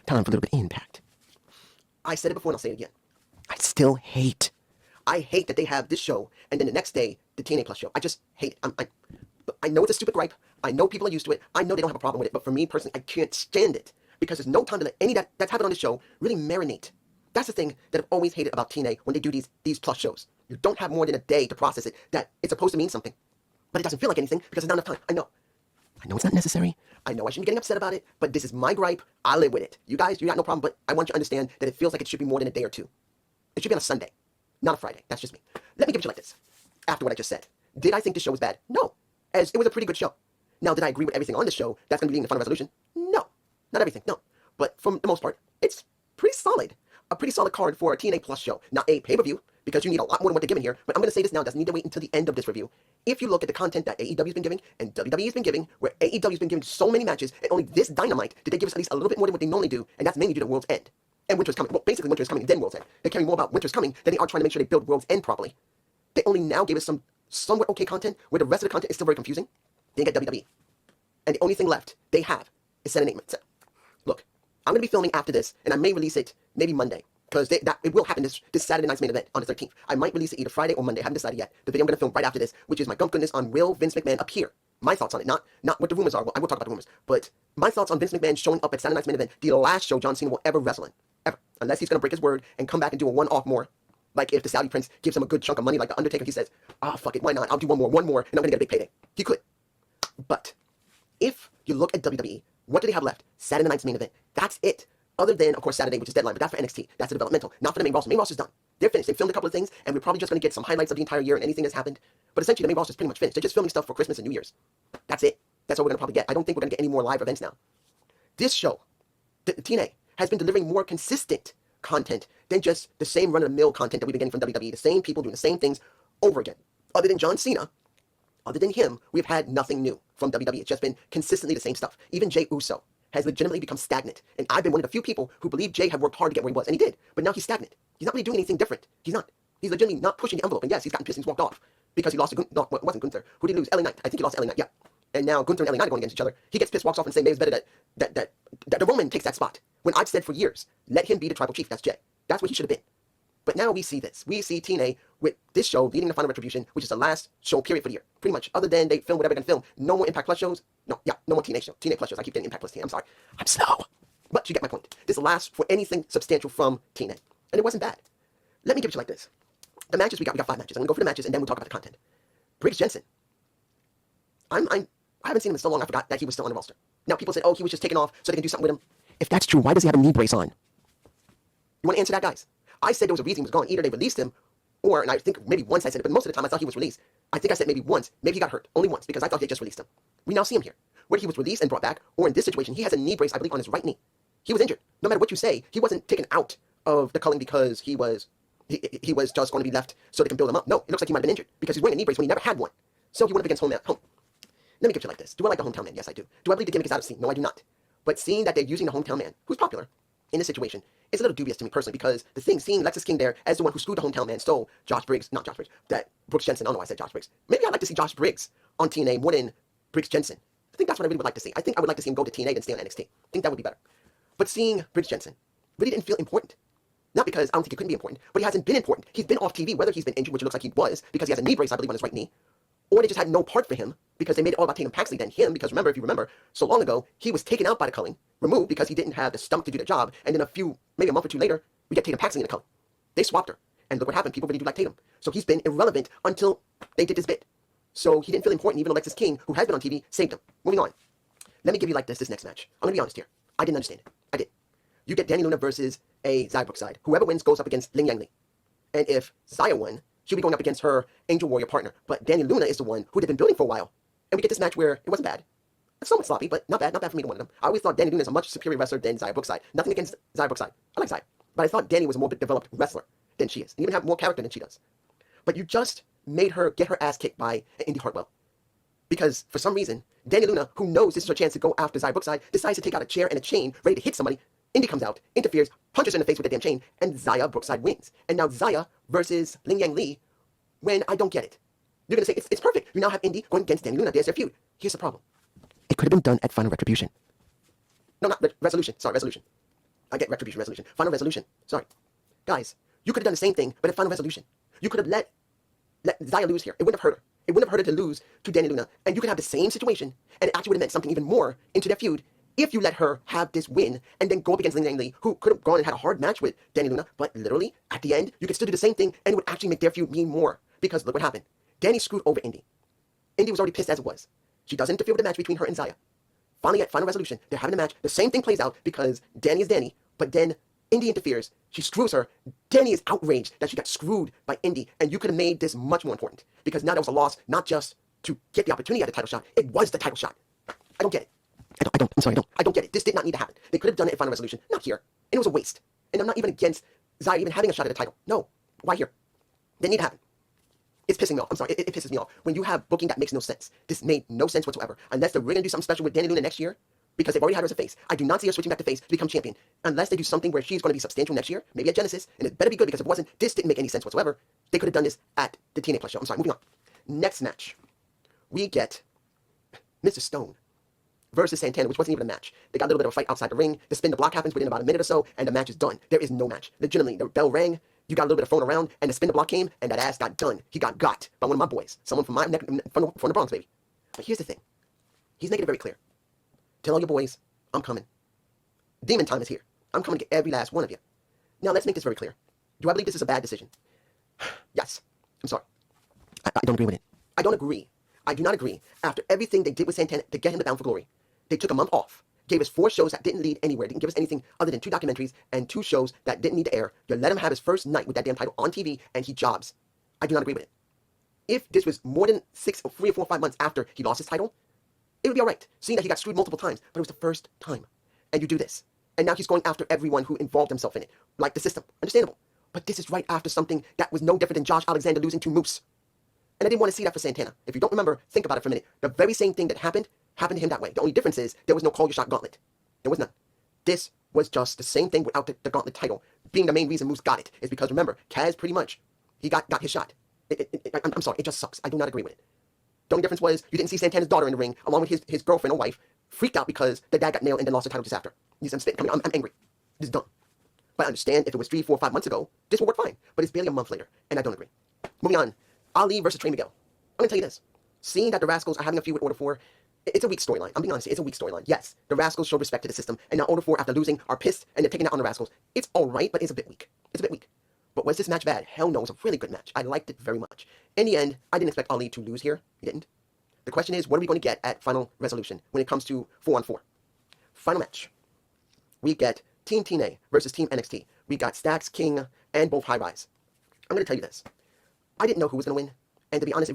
Time for a little bit of impact. I said it before and I'll say it again. I still hate. I hate that they have this show and then the next day the TNA Plus show. I just hate it. I know it's a stupid gripe. I know people are used to it. I know they don't have a problem with it. But for me personally, I can't stand it because there's no time to let any that's happened on the show really marinate. That's the thing that I've always hated about TNA when they do these Plus shows. You don't have more than a day to process it. That it's supposed to mean something, but it doesn't feel like anything because there's not enough time. I know it's not necessary. I know I shouldn't be getting upset about it, but this is my gripe. I live with it. You guys, you got no problem, but I want you to understand that it feels like it should be more than a day or two. It should be on a Sunday, not a Friday. That's just me. Let me give it to you like this. After what I just said, did I think the show was bad? No, as it was a pretty good show. Now, did I agree with everything on the show that's going to be leading to final resolution? No, not everything, no. But for the most part, it's pretty solid. A pretty solid card for a TNA Plus show. Not a pay-per-view, because you need a lot more than what they're giving here. But I'm going to say this now, it doesn't need to wait until the end of this review. If you look at the content that AEW's been giving and WWE's been giving, where AEW's been giving so many matches, and only this Dynamite did they give us at least a little bit more than what they normally do, and that's mainly due to World's End. And Winter's Coming. Well, basically Winter's Coming and then World's End. They're caring more about Winter's Coming than they are trying to make sure they build World's End properly. They only now gave us some somewhat okay content, where the rest of the content is still very confusing. They get WWE. And the only thing left they have is Saturday Night. Look, I'm going to be filming after this, and I may release it maybe Monday. Because it will happen this Saturday night's main event on the 13th. I might release it either Friday or Monday. I haven't decided yet. The video I'm going to film right after this, which is my gump goodness on will Vince McMahon appear. My thoughts on it, not what the rumors are. Well, I will talk about the rumors. But my thoughts on Vince McMahon showing up at Saturday night's main event, the last show John Cena will ever wrestle in. Ever. Unless he's going to break his word and come back and do a one-off more. Like if the Saudi Prince gives him a good chunk of money like The Undertaker, he says, fuck it, why not? I'll do one more, and I'm going to get a big payday. He could. But if you look at WWE, what do they have left? Saturday night's main event. That's it. Other than, of course, Saturday, which is Deadline, but that's for NXT. That's the developmental. Not for the main roster. Main roster's done. They're finished. They filmed a couple of things, and we're probably just going to get some highlights of the entire year and anything that's happened. But essentially, the main roster's pretty much finished. They're just filming stuff for Christmas and New Year's. That's it. That's all we're going to probably get. I don't think we're going to get any more live events now. This show, the TNA, has been delivering more consistent content than just the same run-of-the-mill content that we've been getting from WWE. The same people doing the same things over again. Other than John Cena, other than him, we've had nothing new from WWE. It's just been consistently the same stuff. Even Jey Uso has legitimately become stagnant. And I've been one of the few people who believe Jey had worked hard to get where he was, and he did. But now he's stagnant. He's not really doing anything different. He's not. He's legitimately not pushing the envelope. And yes, he's gotten pissed and he's walked off because he lost to no, it wasn't Gunther. Who did he lose? LA Knight. I think he lost to LA Knight. Yeah. And now Gunther and LA Knight are going against each other. He gets pissed, walks off, and saying maybe it's better that the Roman takes that spot. When I've said for years, let him be the tribal chief. That's Jey. That's what he should have been. But now we see this. We see TNA with this show leading to Final Retribution, which is the last show period for the year. Pretty much. Other than they film whatever they're going to film. No more Impact Plus shows. No more TNA shows. TNA Plus shows. I keep getting Impact Plus TNA. I'm sorry. I'm slow. But you get my point. This is the last for anything substantial from TNA. And it wasn't bad. Let me give it to you like this. The matches we got 5 matches. I'm going to go for the matches and then we'll talk about the content. Briggs Jensen. I haven't seen him in so long I forgot that he was still on the roster. Now people said, oh, he was just taken off so they can do something with him. If that's true, why does he have a knee brace on? You want to answer that, guys? I said there was a reason he was gone. Either they released him, or, and I think maybe once I said it, but most of the time I thought he was released. I think I said maybe once. Maybe he got hurt. Only once, because I thought they just released him. We now see him here. Whether he was released and brought back, or in this situation, he has a knee brace, I believe, on his right knee. He was injured. No matter what you say, he wasn't taken out of the culling because he was just going to be left so they can build him up. No, it looks like he might have been injured, because he's wearing a knee brace when he never had one. So he went up against home. Let me give you like this. Do I like the hometown man? Yes, I do. Do I believe the gimmick is out of scene? No, I do not. But seeing that they're using the hometown man, who's popular in this situation, is a little dubious to me personally, because the thing, seeing Lexus King there as the one who screwed the hometown man, stole Brooks Jensen. I don't know why I said Josh Briggs. Maybe I'd like to see Josh Briggs on TNA more than Briggs Jensen. I think that's what I really would like to see. I think I would like to see him go to TNA than stay on NXT. I think that would be better. But seeing Briggs Jensen really didn't feel important. Not because I don't think he couldn't be important, but he hasn't been important. He's been off TV, whether he's been injured, which it looks like he was, because he has a knee brace, I believe, on his right knee, or they just had no part for him because they made it all about Tatum Paxley than him, because remember, if you remember, so long ago, he was taken out by the culling, removed because he didn't have the stump to do the job, and then maybe a month or two later, we get Tatum Paxley in the culling. They swapped her, and look what happened, people really do like Tatum. So he's been irrelevant until they did this bit. So he didn't feel important, even though Lexus King, who has been on TV, saved him. Moving on. Let me give you like this next match. I'm going to be honest here. I didn't understand it. I did. You get Danny Luna versus a Xia Brookside. Whoever wins goes up against Ling Yang Li. And if Xia won, she'll be going up against her Angel Warrior partner. But Danny Luna is the one who they've been building for a while. And we get this match where it wasn't bad. It's somewhat sloppy, but not bad. Not bad for me to one of them. I always thought Danny Luna is a much superior wrestler than Xia Brookside. Nothing against Xia Brookside. I like Xia. But I thought Danny was a more developed wrestler than she is. And even have more character than she does. But you just made her get her ass kicked by Indy Hartwell. Because, for some reason, Danny Luna, who knows this is her chance to go after Xia Brookside, decides to take out a chair and a chain, ready to hit somebody. Indy comes out, interferes, punches her in the face with the damn chain, and Xia Brookside wins. And now Xia versus Ling Yang Li, when I don't get it. You're going to say, it's perfect. You now have Indy going against Danny Luna. There's their feud. Here's the problem. It could have been done at Final Retribution. No, not Resolution. Sorry, Resolution. I get retribution resolution. Final resolution. Sorry. Guys, you could have done the same thing, but at final resolution. You could have let Zaya lose here. It wouldn't have hurt her. It wouldn't have hurt her to lose to Dani Luna. And you could have the same situation, and it actually would have meant something even more into their feud if you let her have this win and then go up against Ling Lee, who could have gone and had a hard match with Dani Luna, but literally, at the end, you could still do the same thing, and it would actually make their feud mean more. Because look what happened. Dani screwed over Indy. Indy was already pissed as it was. She doesn't interfere with the match between her and Zaya. Finally, at final resolution, they're having a match. The same thing plays out because Dani is Dani, but then Indy interferes. She screws her. Dani is outraged that she got screwed by Indy, and you could have made this much more important because now there was a loss, not just to get the opportunity at the title shot. It was the title shot. I don't get it. I don't get it. This did not need to happen. They could have done it in final resolution, not here. And it was a waste. And I'm not even against Zaya even having a shot at the title. No. Why here? Didn't need to happen. It's pissing me off. I'm sorry. It pisses me off. When you have booking that makes no sense. This made no sense whatsoever. Unless they're really going to do something special with Dani Luna next year, because they've already had her as a face. I do not see her switching back to face to become champion. Unless they do something where she's going to be substantial next year, maybe at Genesis, and it better be good because if it wasn't, this didn't make any sense whatsoever. They could have done this at the TNA Plus show. I'm sorry, moving on. Next match. We get Mr. Stone versus Santana, which wasn't even a match. They got a little bit of a fight outside the ring. The spin the block happens within about a minute or so, and the match is done. There is no match. Legitimately, the bell rang, you got a little bit of phone around, and the spin the block came, and that ass got done. He got by one of my boys. Someone from my neck, from the Bronx, baby. But here's the thing. He's making it very clear. Tell all your boys, I'm coming. Demon time is here. I'm coming to get every last one of you. Now, let's make this very clear. Do I believe this is a bad decision? Yes. I'm sorry. I don't agree with it. I don't agree. I do not agree. After everything they did with Santana to get him to Bound for Glory, they took a month off, gave us 4 shows that didn't lead anywhere, didn't give us anything other than 2 documentaries and 2 shows that didn't need to air. You let him have his first night with that damn title on TV, and he jobs. I do not agree with it. If this was more than 3 or 4 or 5 months after he lost his title, it would be all right, seeing that he got screwed multiple times, but it was the first time. And you do this. And now he's going after everyone who involved himself in it, like the system. Understandable. But this is right after something that was no different than Josh Alexander losing to Moose. And I didn't want to see that for Santana. If you don't remember, think about it for a minute. The very same thing that happened to him that way. The only difference is there was no call your shot gauntlet. There was none. This was just the same thing without the gauntlet title being the main reason Moose got it. Is because, remember, Kaz pretty much, he got his shot. I'm sorry, it just sucks. I do not agree with it. The only difference was you didn't see Santana's daughter in the ring, along with his girlfriend or wife, freaked out because the dad got nailed and then lost the title just after. I'm angry. This is dumb. But I understand if it was 3, 4, 5 months ago, this would work fine. But it's barely a month later, and I don't agree. Moving on. Ali versus Trey Miguel. I'm going to tell you this. Seeing that the Rascals are having a feud with Order 4, it's a weak storyline. I'm being honest, it's a weak storyline. Yes, the Rascals show respect to the system, and now Order 4, after losing, are pissed, and they're taking it out on the Rascals. It's alright, but it's a bit weak. But was this match bad? Hell no, it was a really good match. I liked it very much. In the end, I didn't expect Ali to lose here. He didn't. The question is, what are we going to get at Final Resolution when it comes to 4-on-4? Final match. We get Team TNA versus Team NXT. We got Stacks, King, and both High Rise. I'm going to tell you this. I didn't know who was going to win. And to be honest,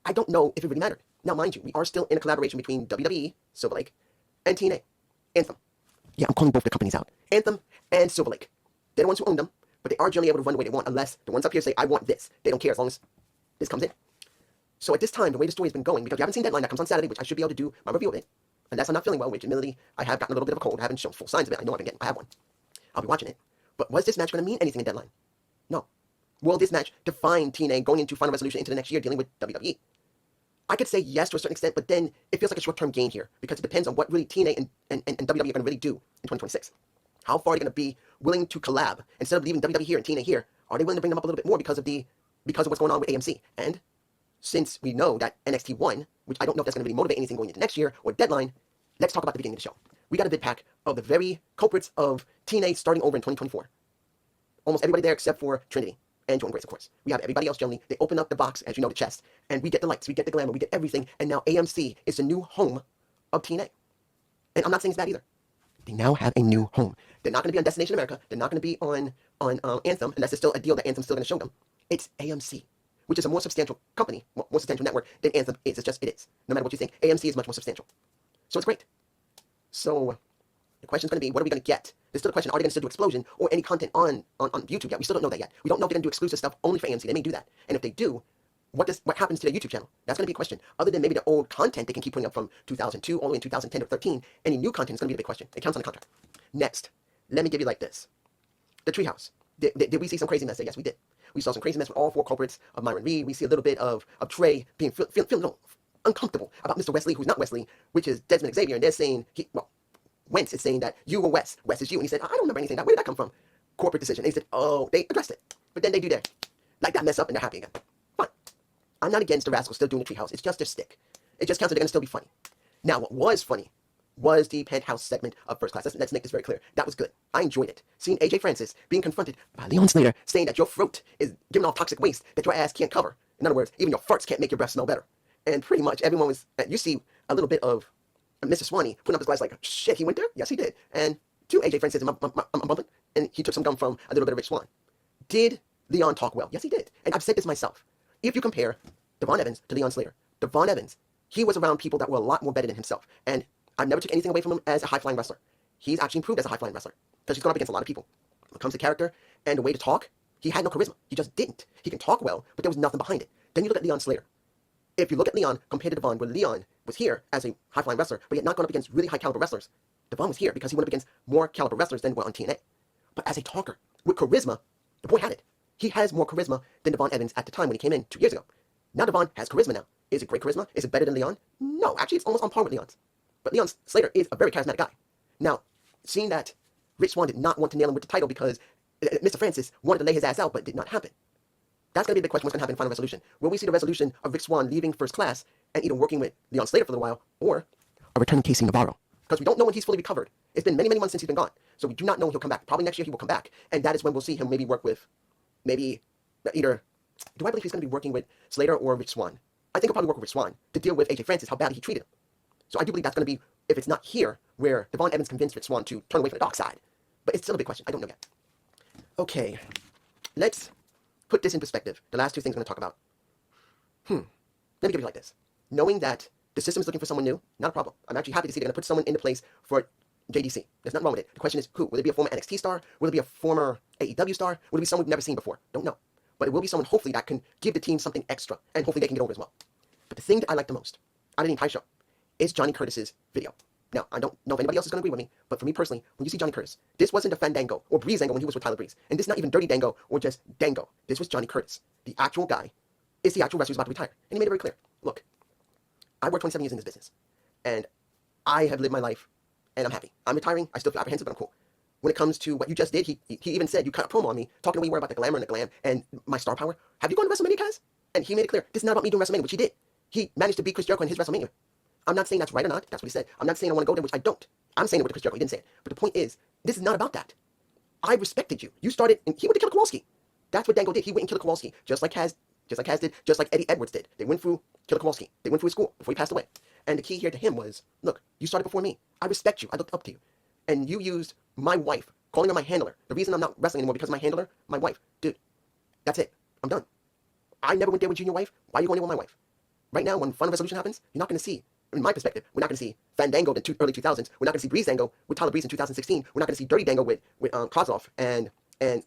I don't know if it really mattered. Now, mind you, we are still in a collaboration between WWE, Silver Lake, and TNA, Anthem. Yeah, I'm calling both the companies out. Anthem and Silver Lake. They're the ones who own them, but they are generally able to run the way they want, unless the ones up here say, I want this. They don't care as long as this comes in. So at this time, the way the story's been going, because you haven't seen Deadline, that comes on Saturday, which I should be able to do my review of it, unless I'm not feeling well, which admittedly, I have gotten a little bit of a cold. I haven't shown full signs of it. I know I have one. I'll be watching it. But was this match going to mean anything in Deadline? No. Will this match define TNA going into Final Resolution into the next year dealing with WWE? I could say yes to a certain extent, but then it feels like a short-term gain here because it depends on what really TNA and WWE are going to really do in 2026. How far are they going to be willing to collab? Instead of leaving WWE here and TNA here, are they willing to bring them up a little bit more because of what's going on with AMC? And since we know that NXT won, which I don't know if that's going to really motivate anything going into next year or Deadline, let's talk about the beginning of the show. We got a bid pack of the very culprits of TNA starting over in 2024. Almost everybody there except for Trinity. And Jordan Grace, of course. We have everybody else generally. They open up the box, as you know, the chest, and we get the lights, we get the glamour, we get everything, and now AMC is the new home of TNA. And I'm not saying it's bad either. They now have a new home. They're not going to be on Destination America. They're not going to be on Anthem, unless there's still a deal that Anthem's still going to show them. It's AMC, which is a more substantial company, more substantial network than Anthem is. It is. No matter what you think, AMC is much more substantial. So it's great. So the question's going to be, what are we going to get? There's still a question, are they going to still do Explosion or any content on YouTube yet? We still don't know that yet. We don't know if they're going to do exclusive stuff only for AMC. They may do that. And if they do, what happens to their YouTube channel? That's going to be a question. Other than maybe the old content they can keep putting up from 2002 all the way in 2010 or 13, any new content is going to be the big question. It counts on the contract. Next, let me give you like this. The Treehouse. Did we see some crazy mess there? Yes, we did. We saw some crazy mess with all 4 culprits of Myron Reed. We see a little bit of Trey being feeling uncomfortable about Mr. Wesley, who's not Wesley, which is Desmond Xavier. And they're saying, Wentz is saying that you were Wes. Wes is you. And he said, I don't remember anything. Where did that come from? Corporate decision. And he said, oh, they addressed it. But then they do their, like that mess up and they're happy again. Fine. I'm not against the Rascals still doing the treehouse. It's just their stick. It just counts that they're going to still be funny. Now, what was funny was the penthouse segment of First Class. Let's make this very clear. That was good. I enjoyed it. Seeing AJ Francis being confronted by Leon Slater saying that your throat is giving off toxic waste that your ass can't cover. In other words, even your farts can't make your breath smell better. And pretty much everyone was, you see a little bit of Mr. Swanee putting up his glass like, shit, he went there? Yes, he did. And to AJ Francis, I'm bumping, and he took some gum from a little bit of Rich Swann. Did Leon talk well? Yes, he did. And I've said this myself. If you compare Devon Evans to Leon Slater, Devon Evans, he was around people that were a lot more better than himself. And I never took anything away from him as a high-flying wrestler. He's actually improved as a high-flying wrestler because he's gone up against a lot of people. When it comes to character and the way to talk, he had no charisma. He just didn't. He can talk well, but there was nothing behind it. Then you look at Leon Slater. If you look at Leon compared to Devon, where Leon was here as a high-flying wrestler, but yet not gone up against really high-caliber wrestlers, Devon was here because he went up against more caliber wrestlers than were on TNA. But as a talker, with charisma, the boy had it. He has more charisma than Devon Evans at the time when he came in 2 years ago. Now Devon has charisma now. Is it great charisma? Is it better than Leon? No, actually it's almost on par with Leon's. But Leon Slater is a very charismatic guy. Now, seeing that Rich Swann did not want to nail him with the title because Mr. Francis wanted to lay his ass out, but it did not happen. That's going to be the question, what's going to happen in Final Resolution. Will we see the resolution of Rich Swann leaving First Class and either working with Leon Slater for a little while, or a returning Casey Navarro? Because we don't know when he's fully recovered. It's been many, many months since he's been gone. So we do not know when he'll come back. Probably next year he will come back. And that is when we'll see him maybe work with, maybe either, do I believe he's going to be working with Slater or Rich Swann? I think he'll probably work with Rich Swann to deal with AJ Francis, how badly he treated him. So I do believe that's going to be, if it's not here, where Devon Evans convinced Rich Swann to turn away from the dark side. But it's still a big question. I don't know yet. Okay, let's put this in perspective. The last two things I'm going to talk about. Let me give you like this. Knowing that the system is looking for someone new, not a problem. I'm actually happy to see they're going to put someone into place for JDC. There's nothing wrong with it. The question is who? Will it be a former NXT star? Will it be a former AEW star? Will it be someone we've never seen before? Don't know. But it will be someone hopefully that can give the team something extra, and hopefully they can get over as well. But the thing that I like the most out of the entire show is Johnny Curtis's video. Now, I don't know if anybody else is going to agree with me, but for me personally, when you see Johnny Curtis, this wasn't a Fandango or Breezango when he was with Tyler Breeze. And this is not even Dirty Dango or just Dango. This was Johnny Curtis. The actual guy is the actual wrestler who's about to retire. And he made it very clear. Look, I worked 27 years in this business, and I have lived my life, and I'm happy. I'm retiring. I still feel apprehensive, but I'm cool. When it comes to what you just did, he even said, you cut a promo on me, talking the way you were about the glamour and the glam and my star power. Have you gone to WrestleMania, guys? And he made it clear, this is not about me doing WrestleMania, which he did. He managed to beat Chris Jericho in his WrestleMania. I'm not saying that's right or not. That's what he said. I'm not saying I want to go there, which I don't. I'm saying it with Chris Jericho. He didn't say it. But the point is, this is not about that. I respected you. You started, and he went to Killer Kowalski. That's what Dango did. He went and Killer Kowalski, just like Kaz did, just like Eddie Edwards did. They went through Killer Kowalski. They went through his school before he passed away. And the key here to him was, look, you started before me. I respect you. I looked up to you. And you used my wife, calling her my handler. The reason I'm not wrestling anymore because my handler, my wife. Dude, that's it. I'm done. I never went there with Junior wife. Why are you going there with my wife? Right now, when Final Resolution happens, you're not going to see, in my perspective, we're not going to see Fandango in the early 2000s. We're not going to see Breezango with Tyler Breeze in 2016. We're not going to see Dirty Dango with Kozlov and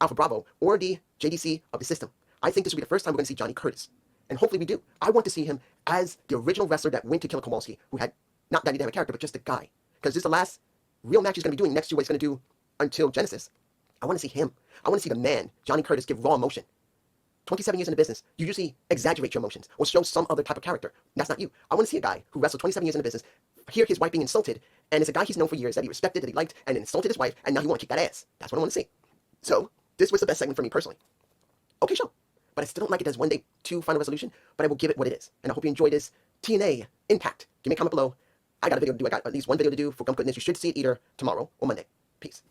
Alpha Bravo or the JDC of the system. I think this will be the first time we're going to see Johnny Curtis. And hopefully we do. I want to see him as the original wrestler that went to Killer Kowalski, who had, not that he didn't have a character, but just a guy. Because this is the last real match he's going to be doing next year, what he's going to do until Genesis. I want to see him. I want to see the man, Johnny Curtis, give raw emotion. 27 years in the business, you usually exaggerate your emotions or show some other type of character. That's not you. I want to see a guy who wrestled 27 years in the business, hear his wife being insulted, and it's a guy he's known for years that he respected, that he liked, and insulted his wife, and now he want to kick that ass. That's what I want to see. So, this was the best segment for me personally. Okay, show. But I still don't like it as 1 day 2 Final Resolution, but I will give it what it is. And I hope you enjoy this TNA Impact. Give me a comment below. I got a video to do. I got at least one video to do for Gum Goodness. You should see it either tomorrow or Monday. Peace.